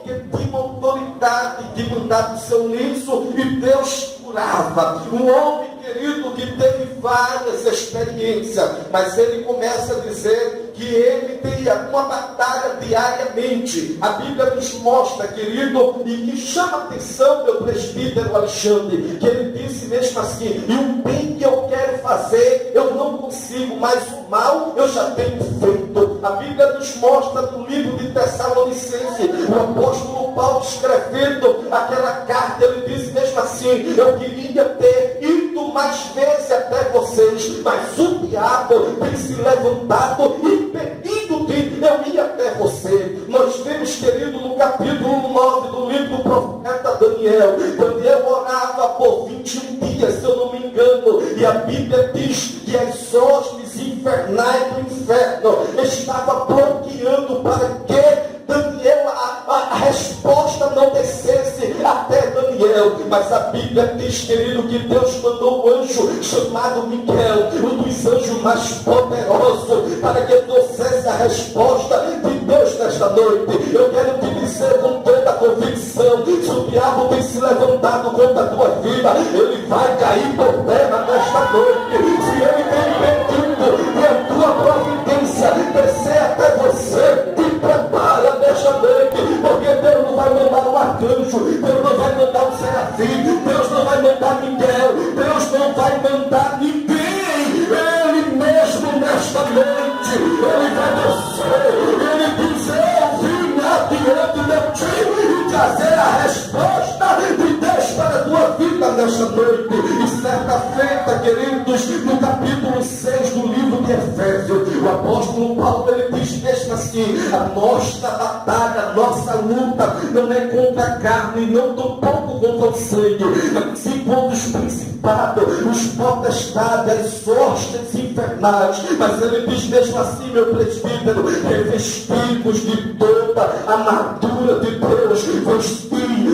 que tinha autoridade de mandar o seu lenço e Deus curava. Um homem, querido, que teve várias experiências, mas ele começa a dizer que ele teria uma batalha diariamente. A Bíblia nos mostra, querido, e que chama a atenção, meu presbítero Alexandre, que ele disse mesmo assim: e o bem que eu quero fazer, eu não consigo, mas o mal eu já tenho feito. A Bíblia nos mostra no livro de Tessalonicenses, o apóstolo Paulo escrevendo aquela carta, ele disse mesmo assim: eu queria ter ido mais vezes até vocês, mas o diabo tem se levantado impedindo de eu ir até você. Nós vemos, querido, no capítulo 9 do livro do profeta Daniel, Daniel orava por 21 dias, se eu não me engano, e a Bíblia diz que as hostes infernais do inferno estavam bloqueando para que Daniel, a resposta não descesse até Daniel. Mas a Bíblia diz, querido, que Deus mandou um anjo chamado Miguel, um dos anjos mais poderosos, para que trouxesse a resposta de Deus nesta noite. Eu quero te dizer com toda a convicção: se o diabo tem se levantado contra a tua vida, ele vai cair por terra nesta noite. Se ele tem impedido e a tua providência descer até você, te prepara nesta noite, porque Deus não vai mandar um arcanjo, Deus não vai mandar um serafim, Deus não vai mandar Miguel, Deus não vai mandar ninguém. Ele mesmo nesta noite, ele vai descer, ele diz: eu vim adiante de ti e trazer a resposta de Deus para a tua vida nesta noite. E certa feita, queridos, no capítulo 6 do livro de Efésios, o apóstolo Paulo, ele diz mesmo assim: a nossa batalha, a nossa luta não é contra a carne, não tampouco contra o sangue, mas sim contra os principados, os potestades, as hostes infernais. Mas ele diz mesmo assim, meu presbítero: revestimos de toda a armadura de Deus, vestir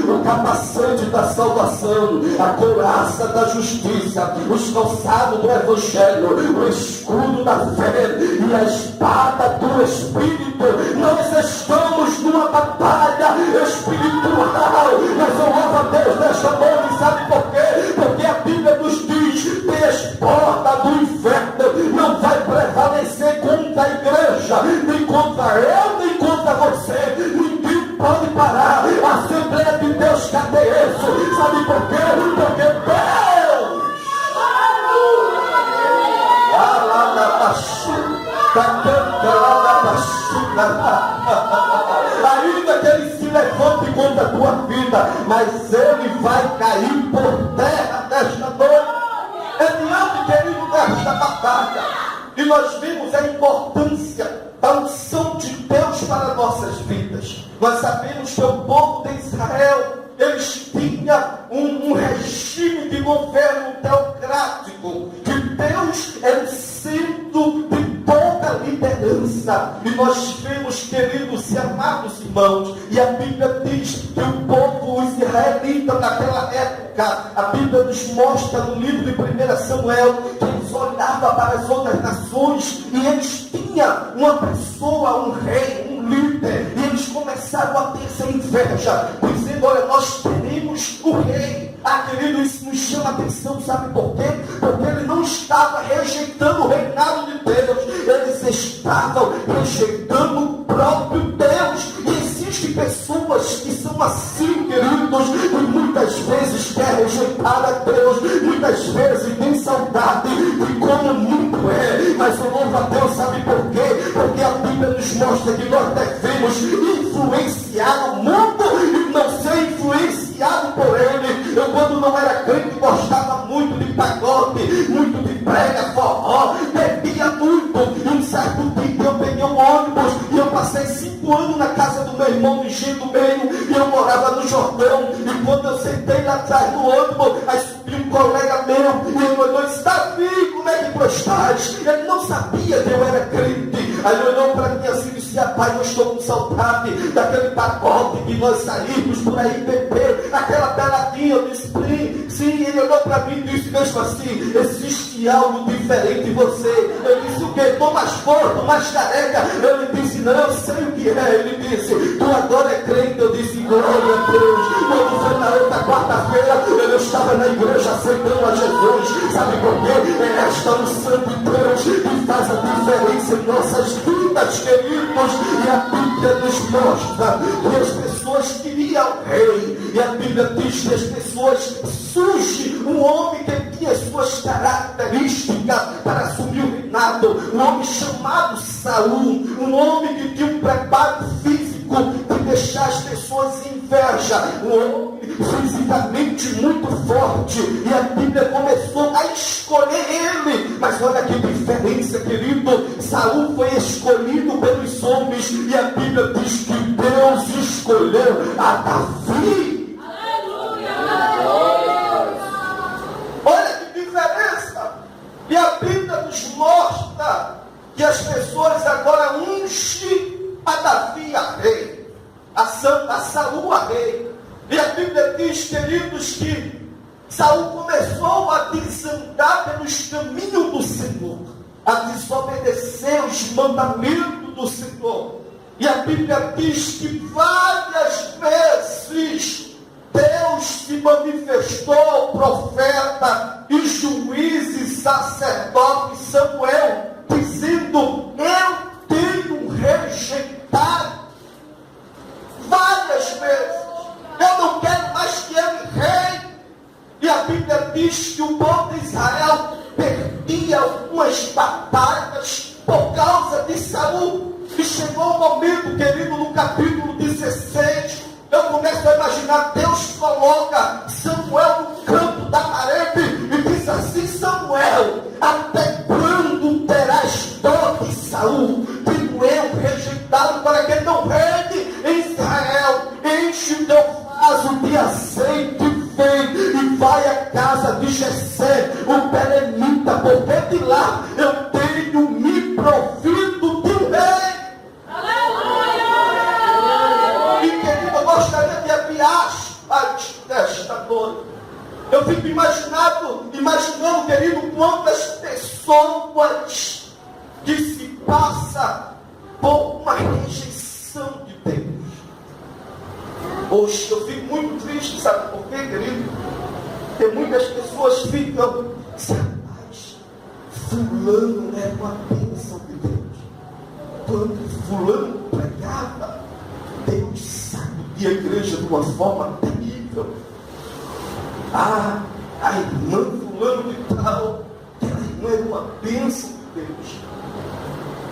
o capacete da salvação, a couraça da justiça, os calçados do evangelho, o escudo da fé e a espada do Espírito. Nós estamos numa batalha espiritual, mas eu louvo a Deus nesta noite. Sabe por quê? Porque a Bíblia nos diz que as portas do inferno não vai prevalecer contra a igreja, nem contra eu, nem contra você. Ninguém pode parar a Assembleia de Deus. Cadê isso? Sabe por quê? Porque Deus, ainda que ele se levante contra a tua vida, mas ele vai cair por terra nesta noite. É diante, querido, desta batalha. E nós vimos a importância da unção de Deus para nossas vidas. Nós sabemos que o povo de Israel, eles tinham um regime de governo teocrático, que Deus era o centro de toda a liderança. E nós vemos, queridos e amados irmãos, e a Bíblia diz que o povo, os israelitas naquela época, a Bíblia nos mostra no livro de 1 Samuel, que eles olhavam para as outras nações e eles tinham uma pessoa, um rei, um líder, e eles começaram a ter essa inveja, dizendo: olha, nós teremos o rei. Querido, isso nos chama a atenção, sabe por quê? Porque ele não estava rejeitando o reinado de Deus, eles estavam rejeitando o próprio Deus. E existem pessoas que são assim, queridos, e muitas vezes querem rejeitar a Deus, muitas vezes tem saudade de como o mundo é, mas eu louvo a Deus, sabe por quê? Porque a Bíblia nos mostra que nós devemos influenciar o mundo e não ser influenciado por ele. Eu, quando não era crente, gostava muito de pagode, muito de prega, forró, bebia muito. E um certo dia eu peguei um ônibus e eu passei 5 anos na casa do meu irmão no Engenho do Meio, e eu morava no Jordão. E quando eu sentei lá atrás do ônibus, aí subiu um colega meu e ele olhou e disse: Davi, como é que tu estás? Ele não sabia que eu era crente. Aí ele olhou para mim assim e disse: rapaz, eu estou com saudade daquele pagode que nós saímos por aí beber, aquela peladinha. Eu disse: sim. Ele olhou para mim e disse mesmo assim: existe algo diferente em você. Eu disse: o quê? Estou mais forte, mais careca. Ele disse: não, eu sei o que é. Ele disse: tu agora é crente. crente, eu disse glória a Deus. Quando foi na outra quarta-feira, eu estava na igreja aceitando a Jesus. Sabe por quê? É esta unção de Deus que faz a diferença em nossas vidas, queridos. E a Bíblia nos mostra que as pessoas queriam rei. E a Bíblia diz que as pessoas surge um homem que tinha suas características para assumir o reinado. Um homem chamado Saul. Um homem que tinha um preparo físico que deixar as pessoas em inveja. Um homem fisicamente muito forte. E a Bíblia começou a escolher ele. Mas olha que diferença, querido. Saul foi escolhido pelos homens. E a Bíblia diz que Deus escolheu a Davi. Olha que diferença. E a Bíblia nos mostra que as pessoas agora ungem a Davi a rei, a Saul a rei. E a Bíblia diz, queridos, que Saul começou a desandar pelos caminhos do Senhor, a desobedecer os mandamentos do Senhor. E a Bíblia diz que várias vezes Deus se manifestou ao profeta e juiz e sacerdote Samuel, dizendo: eu tenho rejeitado várias vezes, eu não quero mais que ele rei. E a Bíblia diz que o povo de Israel perdia algumas batalhas por causa de Saul. E chegou o momento, querido, no capítulo 16, eu começo a imaginar, Deus coloca Samuel no canto da parede e diz assim: Samuel, até quando terás dó de Saul? Tenho eu rejeitado para que não reine em Israel. Enche o teu vaso de azeite, vem e vai à casa de Jessé, o belemita, porque de lá eu tenho me provido de um rei. Gostaria de abrir aspas desta noite. Eu fico imaginando, querido, quantas pessoas que se passa por uma rejeição de Deus. Hoje eu fico muito triste, sabe por quê, querido? Porque muitas pessoas ficam, rapaz, fulano é uma bênção de Deus. Quando fulano pregava, Deus sacudia a igreja de uma forma terrível. A irmã fulano de tal, aquela irmã era uma bênção de Deus.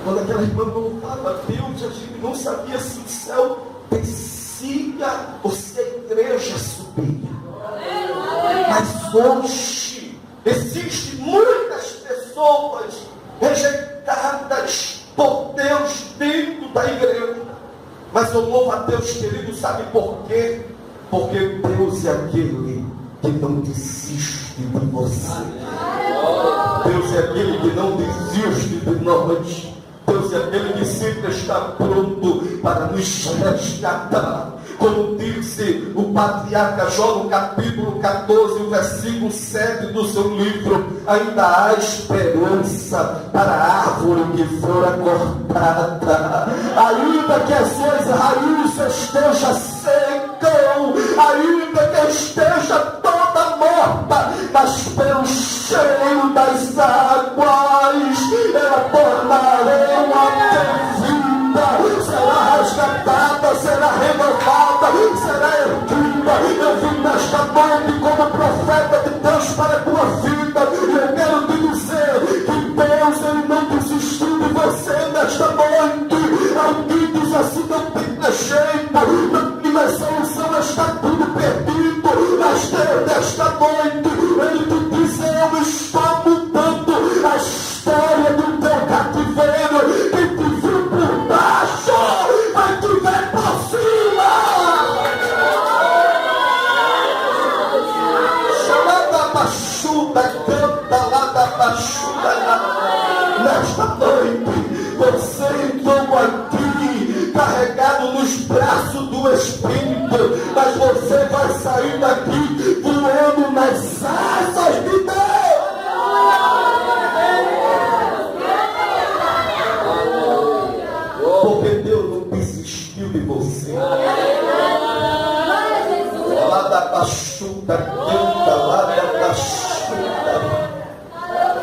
Quando aquela irmã louvava a Deus, a gente não sabia se o céu descia ou se a igreja subia. Mas hoje existem muitas pessoas rejeitadas por Deus dentro da igreja. Mas eu louvo a Deus, querido, sabe por quê? Porque Deus é aquele que não desiste de você. Deus é aquele que não desiste de nós. Deus é aquele que sempre está pronto para nos resgatar. Como disse o patriarca Jó no capítulo 14, o versículo 7 do seu livro: ainda há esperança para a árvore que fora cortada, ainda que as suas raízes estejam secas, ainda que esteja toda morta, mas pelo cheiro das águas ela tornará a ter vida, será resgatada, será renovada, será erguida. Eu vim nesta noite como profeta de Deus para a tua vida, e eu quero te dizer que Deus, Ele não desistiu de você nesta noite. Alguém diz assim: não tem jeito, não tem solução, está tudo perdido. Mas Deus, nesta noite, Ele te diz: eu estou mudando a história do teu cativeiro. Quem te viu por baixo vai te ver por cima. Chamada baixuda, canta lá da baixuda. Nesta noite, você entrou aqui carregado nos braços do Espírito, mas você vai sair daqui voando nas asas de Deus. Porque Deus não desistiu de você. lá da baixuta, canta lá da baixuta.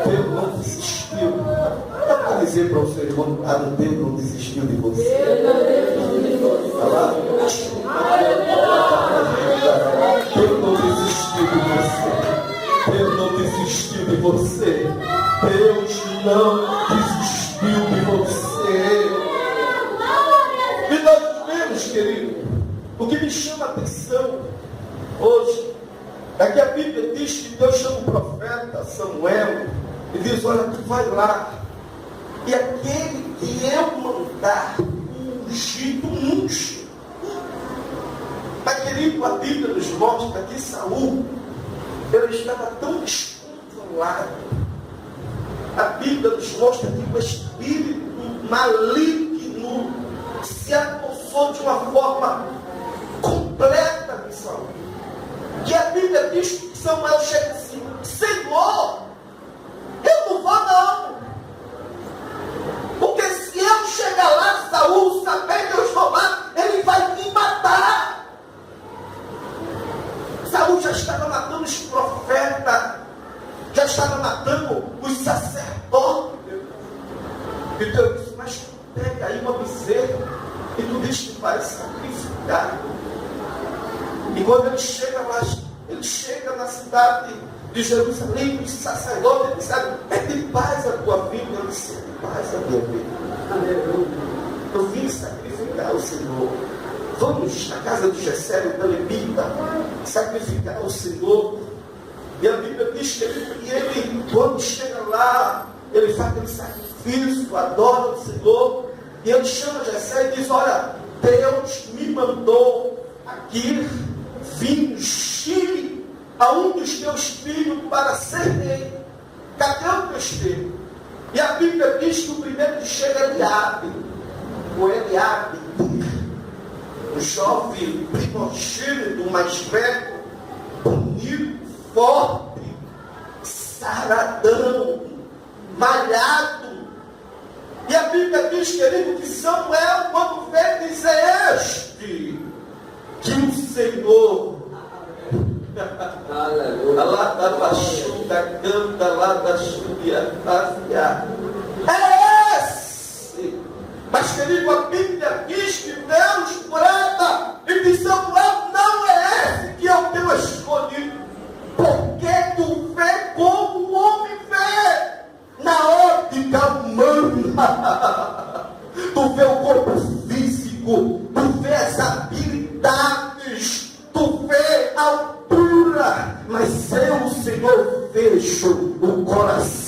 Deus não desistiu. Dá para dizer para o seu irmão, Deus não desistiu de você. Deus não desistiu de você. Deus não desistiu de você. Deus não desistiu de você. E nós vemos, querido, o que me chama a atenção hoje é que a Bíblia diz que Deus chama o profeta Samuel e diz: olha, tu vai lá, e aquele que eu mandar ungido unge. Mas, querido, a Bíblia nos mostra que Saul, ele estava tão descontrolado. A Bíblia nos mostra que o espírito maligno se apossou de uma forma completa de Saul. Que a Bíblia diz que Samuel chega assim: Senhor, eu não vou não. Porque se eu chegar lá, Saul, saber que eu estou lá, ele vai me matar. Saul já estava matando os profetas, já estava matando os sacerdotes. E Deus disse: mas tu pega aí uma bezerra e tu diz que vai sacrificar. E quando ele chega lá, ele chega na cidade de Jerusalém, os sacerdotes, ele disse: é de paz a tua vida. Ele disse: é de paz a minha vida. Aleluia. Eu vim sacrificar o Senhor. Vamos na casa de Jessé, o Telebita, sacrificar o Senhor. E a Bíblia diz que ele, quando chega lá, ele faz aquele sacrifício, adora o Senhor. E ele chama Jessé e diz: olha, Deus me mandou aqui ungir a um dos teus filhos para ser rei. Cadê o teu filho? E a Bíblia diz que o primeiro que chega é Eliabe. O Eliabe, o jovem primogênito, mais velho, bonito, forte, saradão, malhado. E a Bíblia diz, querido, que Samuel, quando veio, diz: é este que o Senhor lá da baixuta canta, lá da chuva, é esse. Mas, querido, a Bíblia diz que Deus brada e diz: Samuel, não é esse que eu tenho escolhido, porque tu vê como o homem vê na ótica humana. Tu vê o corpo físico, tu vê as habilidades, tu vê a altura, mas eu, Senhor, vejo o coração.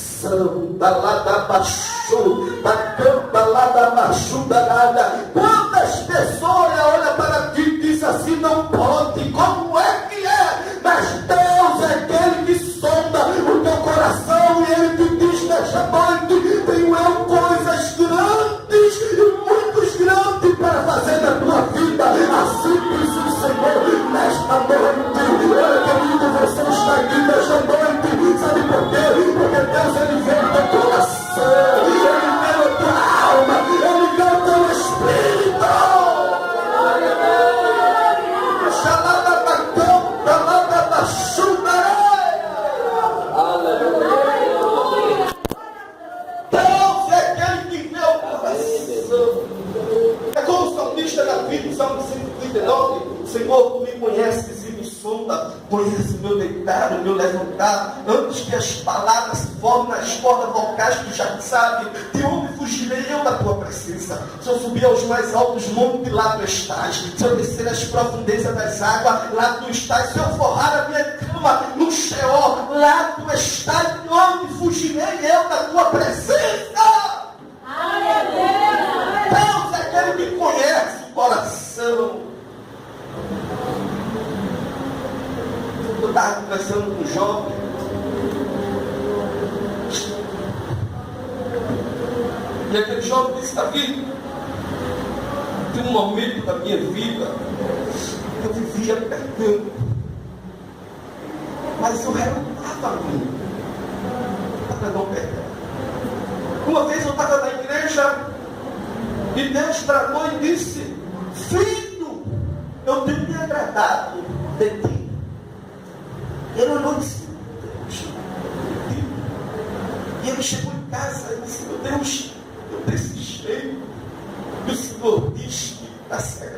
Da lá da baixo, da campa lá da baixo, da nada. Quantas pessoas olham para ti e dizem assim: não pode, como é que é? Mas Deus é aquele que sonda o teu coração e ele te diz nesta noite: tenho eu coisas grandes e muitos grandes para fazer na tua vida. Assim diz o Senhor nesta noite. Querido, você está aqui nesta noite, sabe por quê? Porque Deus, ele vê o teu coração, ele vê a tua alma, ele vê o teu espírito. Chamada da campa, lá da chuva. Deus é aquele que vê o coração. É como o salmista Davi, no Salmo 139: Senhor, tu me conheces e me sonda, conheces o meu deitar, o meu levantar, antes que as palavras se formem nas cordas vocais, tu já sabe. De onde fugirei eu da tua presença? Se eu subir aos mais altos montes, lá tu estás. Se eu descer às profundezas das águas, lá tu estás. Se eu forrar a minha cama no Sheol, lá tu estás. De onde fugirei eu da tua presença? Deus é aquele que conhece o coração. Eu estava conversando com um jovem. E aquele jovem disse: Davi, tem um momento da minha vida que eu vivia pecando, mas eu relutava muito para não pecar. Uma vez eu estava na igreja e Deus bradou e disse: filho, eu tenho me agradado de ti.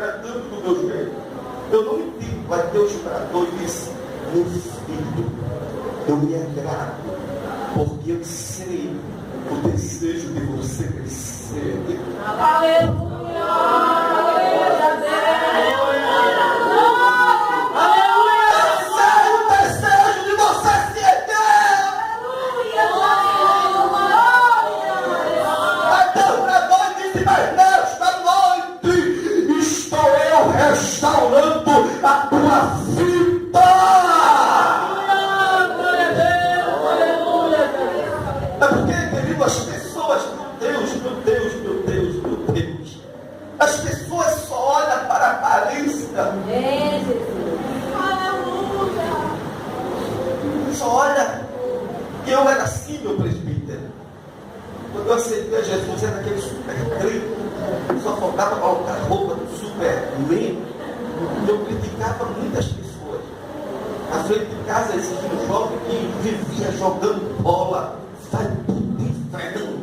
é tanto do meu jeito. Eu não entendo. Mas Deus bradou e disse: meu filho, eu me agrado, porque eu sei o desejo de você crescer. Aleluia! Restaurando a tua vida. É porque, querido, as pessoas, meu Deus, as pessoas só olham para a aparência. Só olha. E eu era assim, meu presbítero. Quando eu aceitei a Jesus, era aquele super crente. Só faltava colocar roupa do Superman. Eu criticava muitas pessoas. À frente de casa existia um jovem que vivia jogando bola. Sai tudo inferno.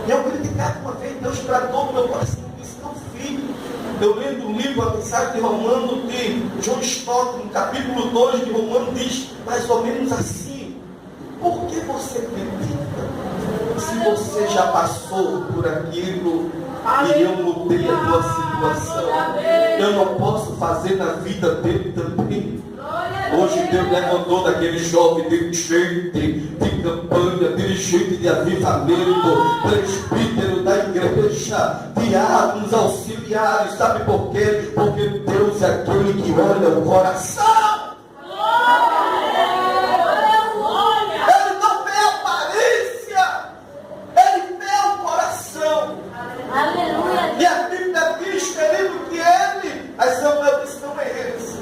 E eu criticava uma vez. Deus tratou no meu coração e disse: não, filho. Eu lendo o livro, a mensagem de Romano, de John Stott, no capítulo 2 de Romano, diz mais ou menos assim: por que você critica? Se você já passou por aquilo e eu mudei a tua situação, eu não posso fazer na vida dele também. Hoje Deus levantou daquele jovem dirigente de campanha, dirigente de avivamento, presbítero da igreja, diáconos, auxiliares. Sabe por quê? Porque Deus é aquele que olha o coração. E a Bíblia diz, querido, que ele, as amantes não é eles,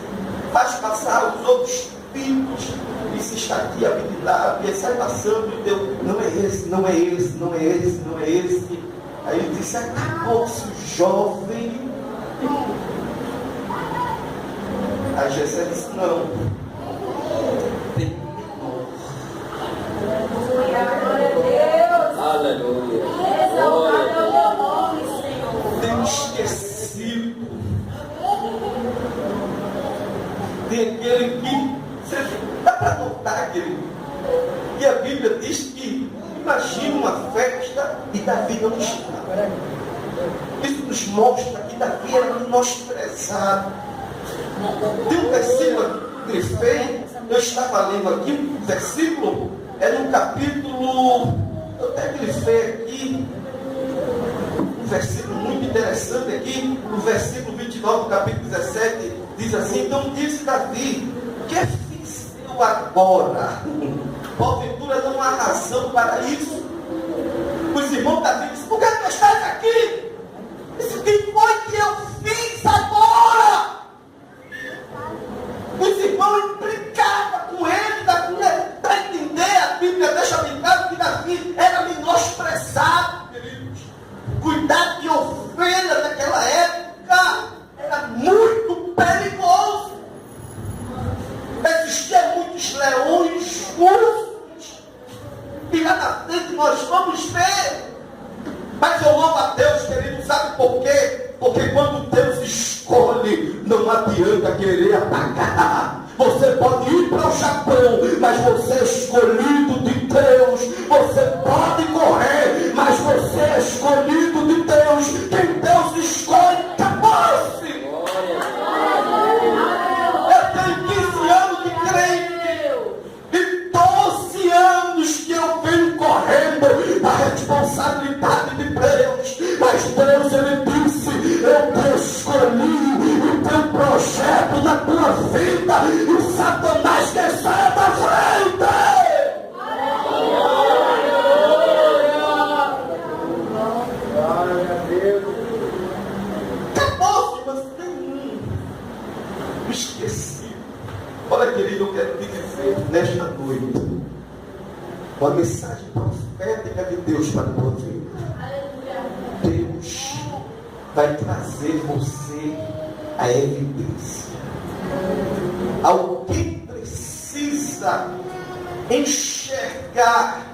faz passar os outros espíritos e se estadia habilidade, e sai passando e Deus, não é esse, não é esse, não é esse, não é esse. Aí ele disse: acabou-se o jovem. Aí Jesus disse: não, tem menor. Aleluia. Tem esquecido. Tem aquele que dá para notar, querido. E a Bíblia diz que imagina uma festa e Davi não estava. Isso nos mostra que Davi era menosprezado. Tem um versículo que grifei, eu estava lendo aqui, um versículo, é no capítulo, eu até grifei aqui, um versículo muito interessante aqui, no versículo 29 do capítulo 17, diz assim: então disse Davi: que fiz eu agora? Porventura não há razão para isso. Os irmãos Davi dizem: por que tu estás aqui? Disse: o que foi que eu fiz agora? Os irmãos implicavam com ele, para entender. A Bíblia deixa bem claro que Davi era menosprezado, queridos. Cuidado de ovelha naquela época era muito perigoso. Existiam muitos leões ursos. E lá na frente nós vamos ver. Mas eu louvo a Deus, querido, sabe por quê? Porque quando Deus escolhe, não adianta querer apagar. Você pode ir para o Japão, mas você é escolhido de Deus. Você pode correr, mas você é escolhido de Deus. Quem Deus escolhe, acabou-se. Eu tenho 15 anos de crente e 12 anos que eu venho correndo a responsabilidade de Deus. Mas Deus, Ele disse: eu te escolhi e tenho um projeto na tua vida, e o Satanás quer sair da frente. Acabou-se, mas tem um esquecido. Olha, querido, eu quero te dizer nesta noite uma mensagem profética de Deus para a tua vida. Deus vai trazer você a evidência. Alguém precisa enxergar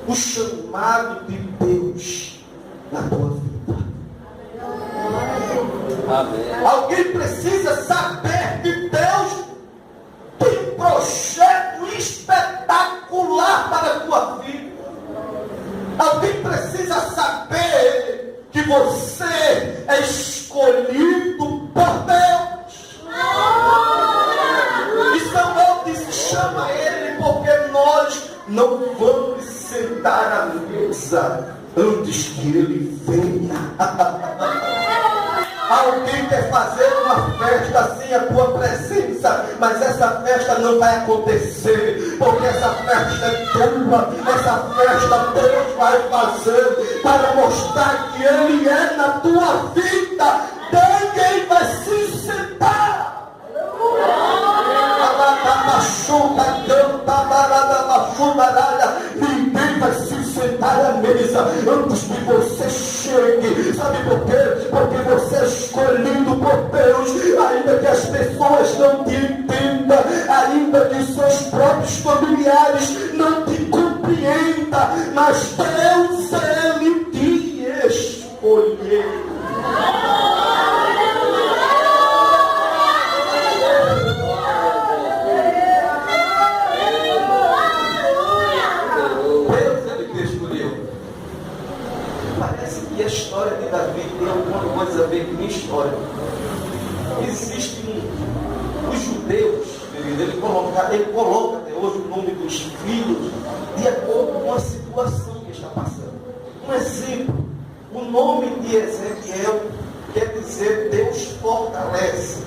o chamado de Deus na tua vida. Amém. Alguém precisa saber que Deus tem um projeto espetacular para a tua vida. Alguém precisa saber que você é escolhido por Deus. E Samuel disse: chama ele, porque nós não vamos sentar à mesa antes que ele venha. Alguém quer fazer uma festa sem a tua presença, mas essa festa não vai acontecer, porque essa festa é tua. Essa festa Deus vai fazer para mostrar que Ele é na tua vida. Ninguém vai se sentar. Ninguém vai se sentar à mesa antes que você chegue. Sabe por quê? Porque você é escolhido por Deus. Ainda que as pessoas não te entendam, ainda que seus próprios familiares não te compreendam, mas Deus, Ele te escolheu. E a história de Davi tem alguma coisa a ver com minha história. Existem os judeus, ele coloca até hoje o nome dos filhos de acordo com a situação que está passando. Um exemplo, o nome de Ezequiel quer dizer Deus fortalece.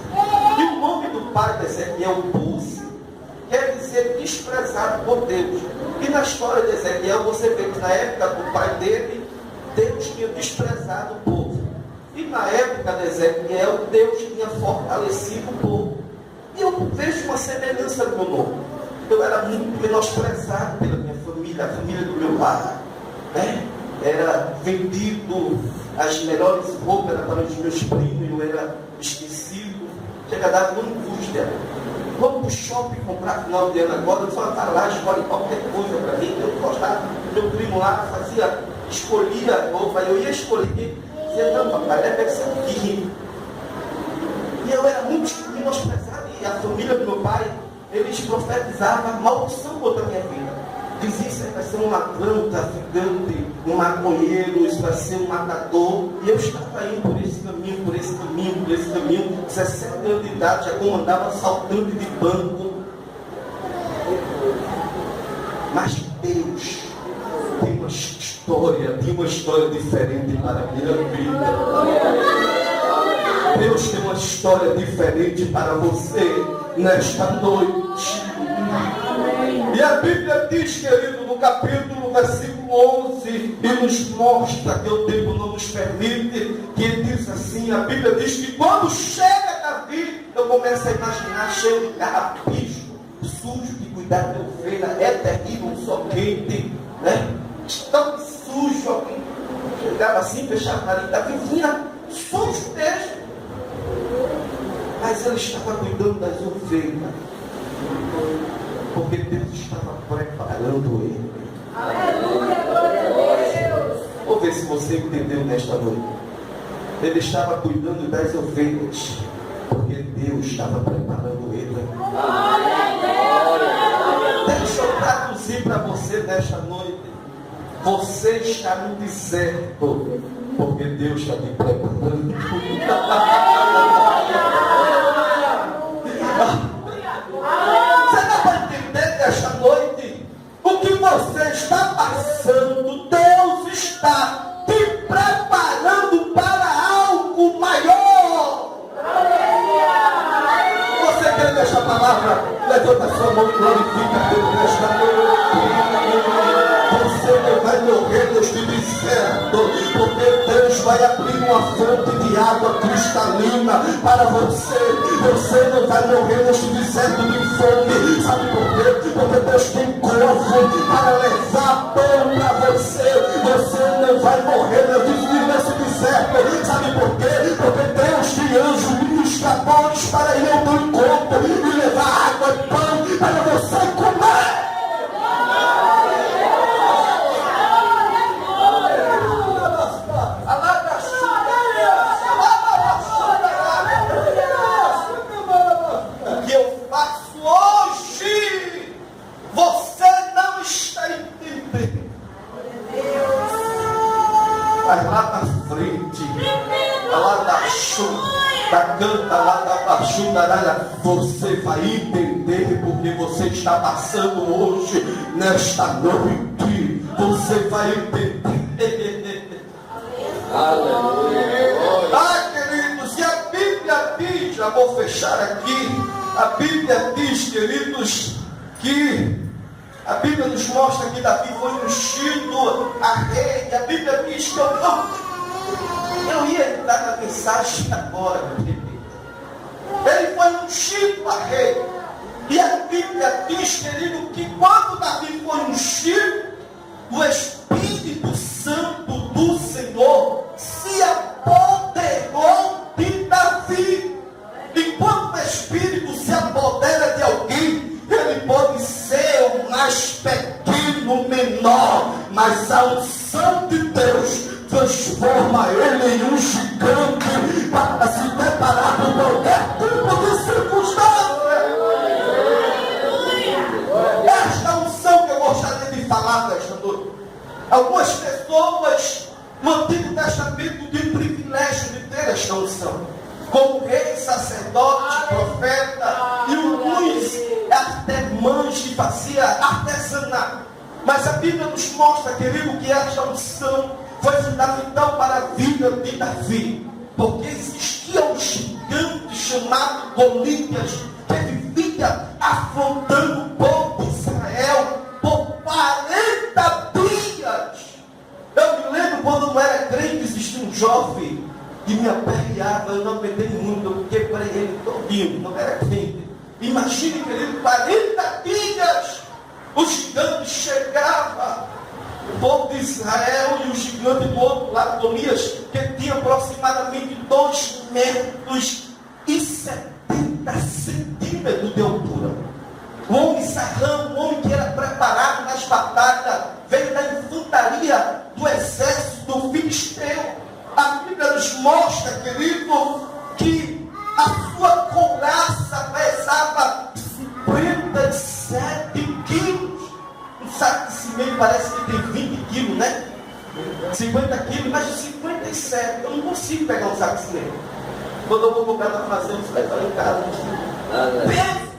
E o nome do pai de Ezequiel, Buzzi, quer dizer desprezado por Deus. E na história de Ezequiel você vê que na época do pai dele, Deus tinha desprezado o povo. E na época de Ezequiel, Deus tinha fortalecido o povo. E eu vejo uma semelhança no meu nome. Eu era muito menosprezado pela minha família, a família do meu pai. Era vendido, as melhores roupas eram para os meus primos, eu era esquecido. Chega a dar uma angústia. Vamos para o shopping comprar final de ano agora, eu só estava lá, escolhe qualquer coisa para mim. Eu gostava, meu primo lá escolhia a roupa, eu ia escolher, dizia: não, papai, leva essa aqui. E eu era muito menosprezado, e a família do meu pai, eles profetizavam maldição contra a minha vida. Dizia: isso vai ser uma planta ficante, um maconheiro, isso vai ser um matador. E eu estava indo por esse caminho, 17 anos de idade, já comandava assaltante de banco. Mas Deus tem uma história diferente para a minha vida. Deus tem uma história diferente para você nesta noite. E a Bíblia diz, querido, no capítulo, versículo 11, e nos mostra que o tempo não nos permite, que diz assim, a Bíblia diz que quando chega Davi, eu começo a imaginar cheio de carrapicho, sujo, de cuidar de ovelha, é terrível, um sol quente, né? Tão sujo, alguém chegava assim, fechava o nariz, Davi vinha sujo mesmo. Mas ele estava cuidando das ovelhas, porque Deus estava preparando ele. Aleluia, glória a Deus. Vou ver se você entendeu nesta noite. Ele estava cuidando das ovelhas, porque Deus estava preparando ele. Deixa eu traduzir para você nesta noite. Você está no deserto, porque Deus está te preparando. Você não vai entender nesta noite o que você está passando. Deus está te preparando para algo maior. Você quer nesta palavra? Levanta sua mão e glorifica a Deus nesta noite. Você não vai morrer neste deserto, porque Deus vai abrir uma fonte de água cristalina para você. Você não vai morrer neste deserto de fome. Sabe por quê? Porque Deus tem corvo para levar pão para você. Você não vai morrer nesse deserto. Sabe por quê? Porque Deus tem anjos ministradores para ir ao teu encontro e levar água e pão para você comer. canta lá da Baixundaralha. Você vai entender porque você está passando hoje, nesta noite. Você vai entender. Aleluia. Ah, queridos, e a Bíblia diz, já vou fechar aqui. A Bíblia diz, queridos, que a Bíblia nos mostra que Davi foi ungido a rei. E a Bíblia diz que eu ia entrar na mensagem agora, meu querido. Ele foi ungido a rei. E a Bíblia diz, querido, que quando Davi foi ungido, o Espírito Santo do Senhor se apoderou de Davi. E quando o Espírito se apodera de alguém, ele pode ser o mais pequeno, menor, mas a unção de Deus transforma ele em um gigante para se preparar para qualquer tipo de circunstância. Esta unção que eu gostaria de falar nesta noite. Algumas pessoas no Antigo Testamento têm o privilégio de ter esta unção, como rei, sacerdote, profeta, e alguns até mães que fazia artesanato. Mas a Bíblia nos mostra, querido, que esta unção foi fundamental para a vida de Davi, porque existia um gigante chamado Golias, que vivia afrontando o povo de Israel por 40 dias. Eu me lembro quando eu não era crente, existia um jovem que me aperreava, eu não aguentei muito, eu quebrei ele todinho, não era crente. Imagine, querido, 40 dias, o gigante chegava, o povo de Israel, e o gigante do outro lado, Golias, que tinha aproximadamente 2 metros e 70 centímetros de altura. Um homem sarrão, um homem que era preparado nas batalhas, veio da infantaria do exército do filisteu. A Bíblia nos mostra, querido, que a sua couraça pesava 57 quilos. Um saco de cimento parece que tem 20 quilos, né? 50 quilos, mas 57. Eu não consigo pegar um saco de cimento. Quando eu vou comprar para fazer, você vai fazer em casa.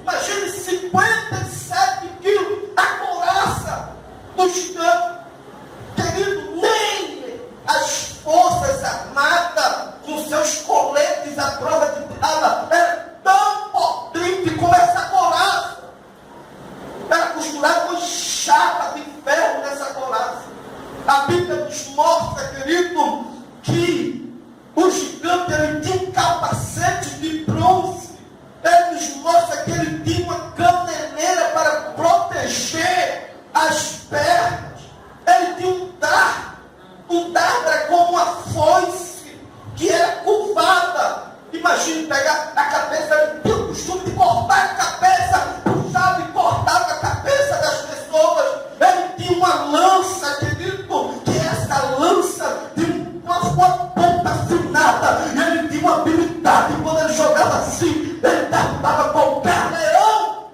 Imagine 57 quilos, a couraça do gigante. Querido, nem as forças armadas, com seus coletes à prova de bala, era tão potente como essa couraça. Era costurada com chapa de ferro nessa couraça. A Bíblia nos mostra, querido, que o gigante ele tinha um capacete de bronze. Ele nos mostra que ele tinha uma caneleira para proteger as pernas. Ele tinha um dardo. Um dardo era como uma foice que era curvada. Imagine pegar a cabeça, ele tinha o costume de cortar a cabeça, puxava e cortava a cabeça das pessoas. Ele tinha uma lança, querido, que essa lança tinha uma ponta afinada. E ele tinha uma habilidade, quando ele jogava assim, ele derrubava qualquer leão.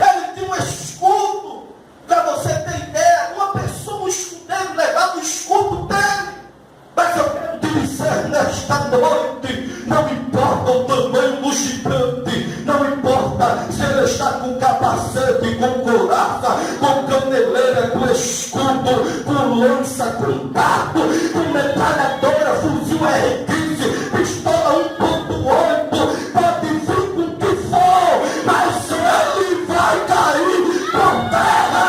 Ele tinha um escudo, para você ter ideia, uma pessoa, um escudeiro, levava o escudo dele. Mas eu quero te dizer nesta noite, não importa o tamanho do gigante, não importa se ele está com capacete, com couraça, com caneleira, com escudo, com lança, com dardo, com metralhadora, fuzil R15, pistola 1.8, pode vir com o que for, mas ele vai cair por terra.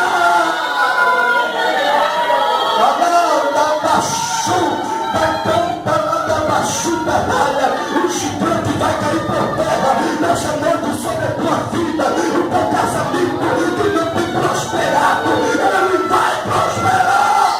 O gigante vai cair por terra. Nessa noite sobre a tua vida, o teu casamento que não tem prosperado, ele vai prosperar.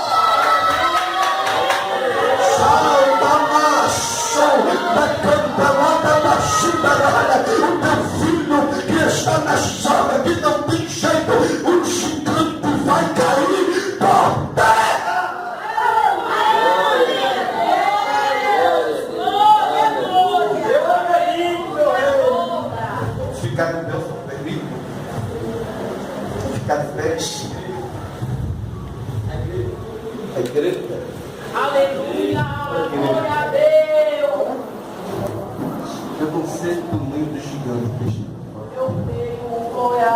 Eu não sei do tamanho do gigante que está. Eu tenho glória.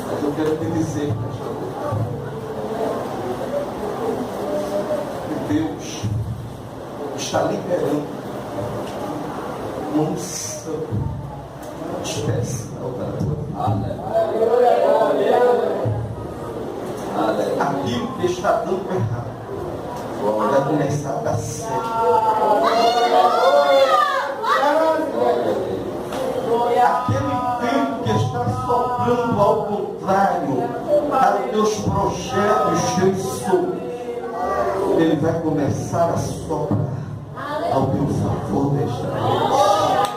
Mas eu quero te dizer, pastor, que Deus está liberando uma unção especial da tua vida. Aquilo que está dando errado vai começar a dar certo. Aquele vento que está soprando ao contrário para teus projetos, teus sonhos, ele vai começar a soprar ao teu favor nesta noite.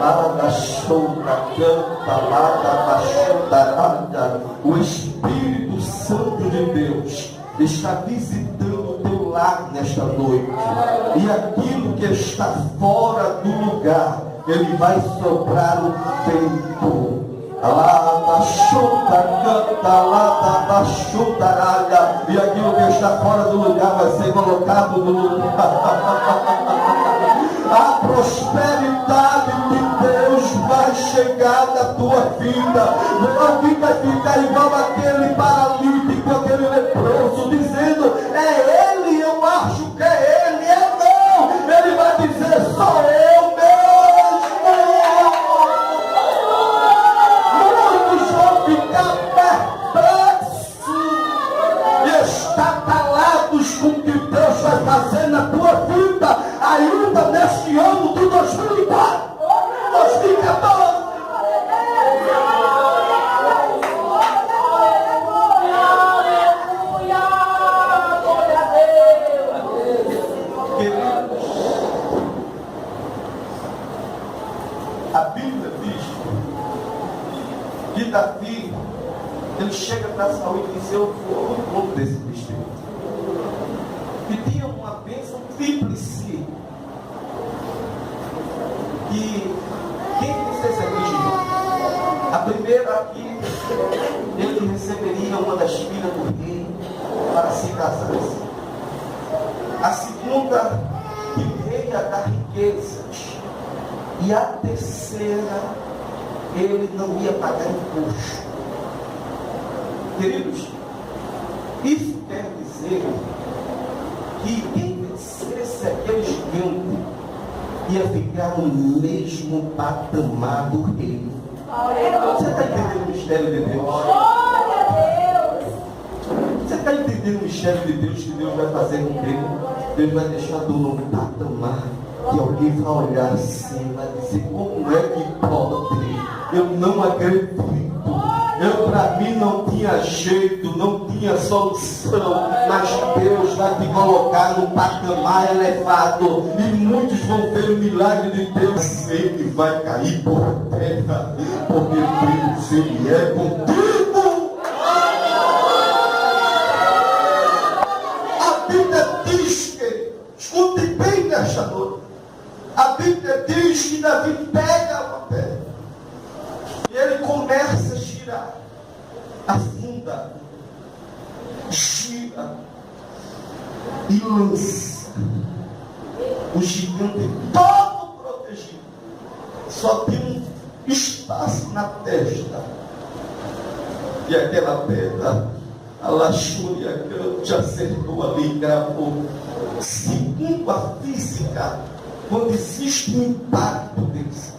Lada chouta, canta, lada baixota, o Espírito Santo de Deus está visitando o teu lar nesta noite. E aquilo que está fora do lugar, ele vai soprar o vento. Lada chouta, canta, lada baixota, e aquilo que está fora do lugar vai ser colocado no lugar. A prosperidade de Deus vai chegar na tua vida. Alguém vai ficar igual aquele paralítico, aquele leproso, dizendo: é ele, eu acho que é ele. É não, ele vai dizer: sou eu mesmo. Muitos vão ficar perplexos e estalados com o que Deus vai fazer na tua vida, ainda neste ano de 2004, 2014. A Bíblia diz que Davi, ele chega para Saul e diz: eu vou no ponto desse vestido. E tinha uma bênção tríplice. E quem precisa dizer? A primeira, que ele receberia uma das filhas do rei para se casar. A segunda, que o rei ia dar riquezas. E a terceira, ele não ia pagar imposto. Queridos, isso quer dizer que quem vencesse aquele gigante ia ficar no mesmo patamar do reino. Você está entendendo o mistério de Deus? Você está entendendo o mistério de Deus que Deus vai fazer no reino? Deus vai deixar do novo patamar. E alguém vai olhar assim, vai dizer: como é que pode? Eu não acredito. Para mim não tinha jeito, não tinha solução, mas Deus vai te colocar no patamar elevado e muitos vão ver o milagre de Deus. Sei que vai cair por terra, porque Deus, Ele é contigo. A Bíblia diz que, escute bem nesta noite, a Bíblia diz que Davi pega uma pedra e ele começa a girar, afunda, gira e lança o gigante todo protegido. Só tem um espaço na testa. E aquela pedra, a laxúria que acertou ali, gravou. Segundo a física, quando existe um impacto desse,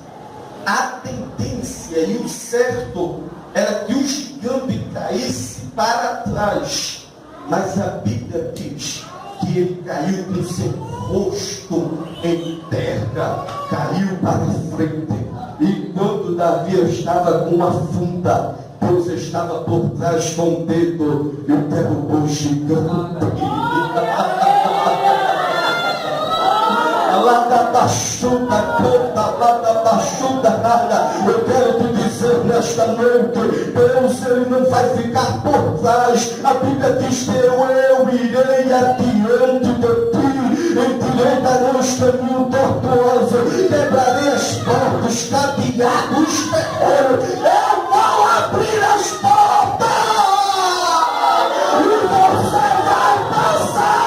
a tendência e o certo era que o gigante caísse para trás, mas a Bíblia diz que ele caiu com seu rosto em terra, caiu para frente. E quando Davi estava com uma funda, Deus estava por trás com o dedo e derrubou o gigante. Eu quero te dizer nesta noite, Deus, Ele não vai ficar por trás. A Bíblia diz que eu irei adiante de ti, endireitarei os caminhos tortuosos, quebrarei as portas, cadeados, ferreiros, eu vou abrir as portas e você vai passar.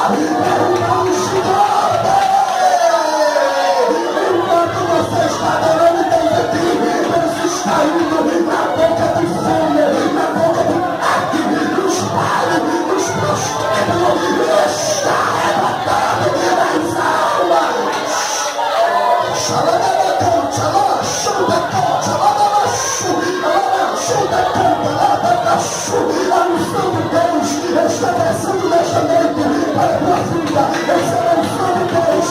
Perguntando enquanto você está adorando Deus aqui, Deus está indo na boca do fome, na boca do ataque, nos pare, nos prospera, está arrebatado as almas. A unção de Deus está descendo nesta noite para a tua vida. Essa é a unção de Deus.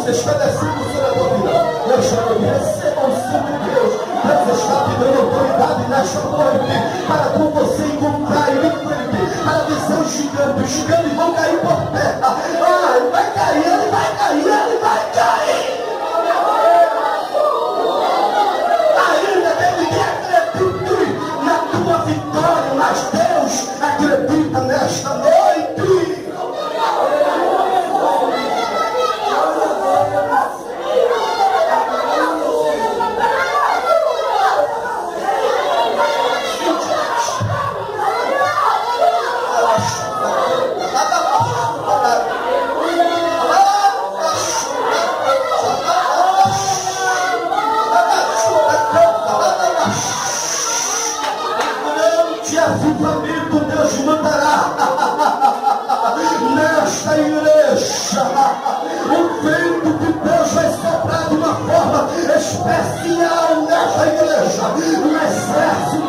Está descendo sobre a tua vida. Eu chamo, receba o unção de Deus. Deus está te dando autoridade nesta noite para com você encontrar ele em frente, para dizer os gigantes vão cair por terra. Ah, ele vai cair, ele vai cair, ele vai cair. Ainda tem ninguém acredite na tua vitória, mas Deus acredita nesta noite. Avivamento Deus mandará nesta igreja. O vento de Deus vai soprar de uma forma especial nesta igreja. O exército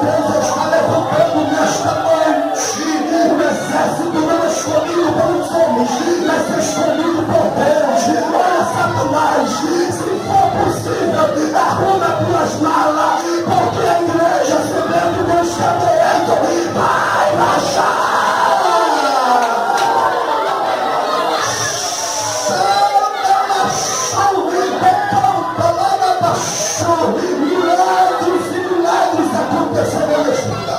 Deus está levantando nesta noite. O exército não é escolhido pelos homens, mas é escolhido por Deus. Olha, Satanás, se for possível, arruma tuas malas, porque a igreja, sabendo Deus está doendo, vai baixar. Milagres e milagres acontecerão neste lugar.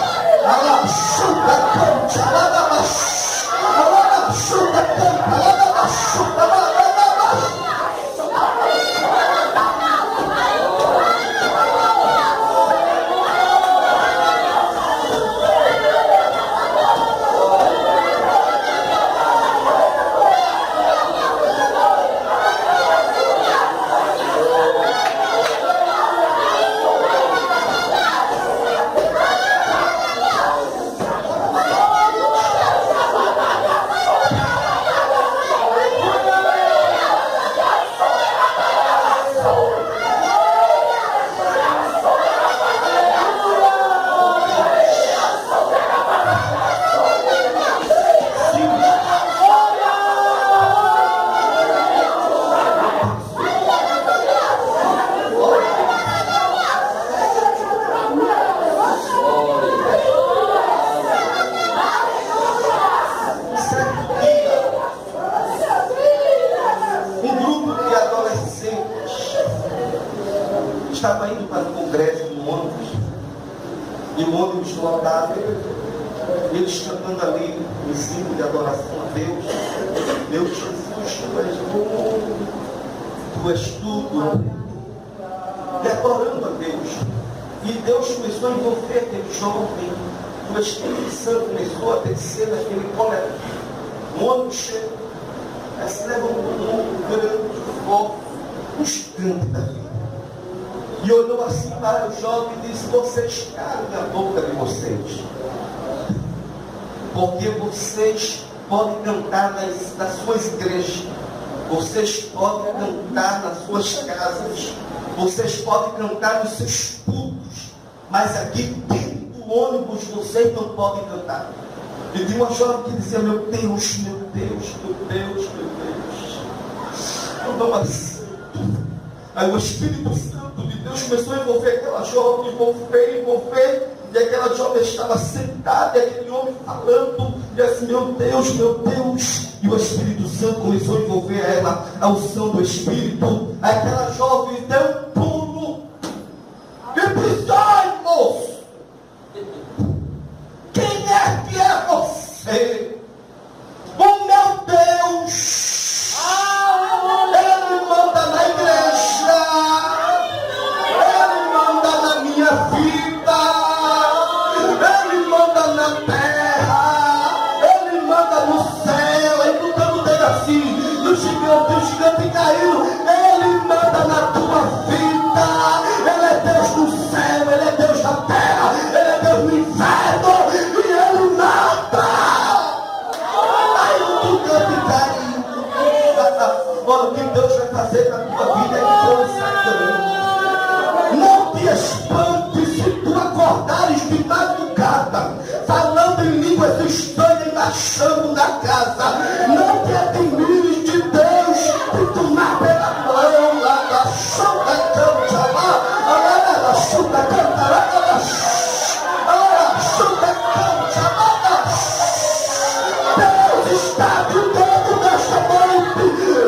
Estava indo para o congresso no ônibus, e o ônibus lotado, eles cantando ali em cima de adoração a Deus. Meu Jesus, tu és bom, tu és tudo, e adorando a Deus. E Deus começou a envolver aquele jovem, o Espírito Santo começou a descer naquele coletivo. O ônibus cheio, aí se levantou um grande, forte, um gigante da vida. E olhou assim para o jovem e disse: vocês calem a boca de vocês, porque vocês podem cantar nas suas igrejas, vocês podem cantar nas suas casas, vocês podem cantar nos seus cultos, mas aqui dentro do ônibus vocês não podem cantar. E tinha uma jovem que dizia: meu Deus, meu Deus, meu Deus, meu Deus, eu não aceito. Aí o Espírito Santo de Deus começou a envolver aquela jovem, envolver, E aquela jovem estava sentada, e aquele homem falando, e assim, meu Deus, meu Deus. E o Espírito Santo começou a envolver ela, a unção do Espírito. Aquela jovem deu um pulo e disse: ai, moço, quem é que é você? O meu Deus, Ele manda na igreja, Ele manda na minha vida, Ele manda na terra, Ele manda no céu. Aí botando o dedo assim, no gigante caiu. Ele manda na tua vida, Ele é Deus do céu, Ele é Deus da terra, Ele é Deus do inferno, e Ele manda. Aí o gigante caiu. Olha o que Deus vai fazer na tua vida, é coisa. Não te espantes se tu acordares de madrugada, falando em línguas estranhas e marchando na casa. Não te admires de Deus te tomar pela mão, lá da chuta canta, lá da chuta canta, lá da chuta canta, lá. Deus está cuidando desta noite.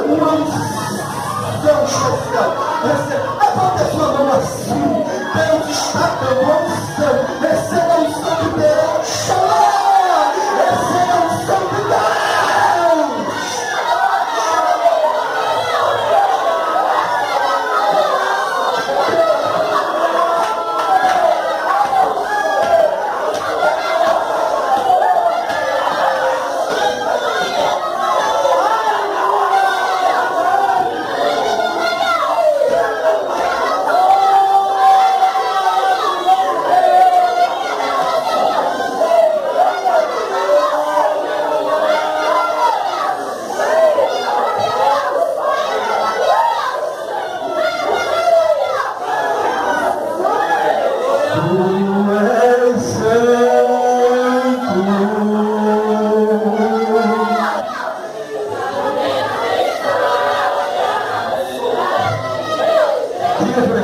Uma unção especial. Levanta a sua mão assim. Deus está dando uma unção. Receba a unção de Deus. Shalom. Receba a unção de Deus.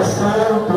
Santo.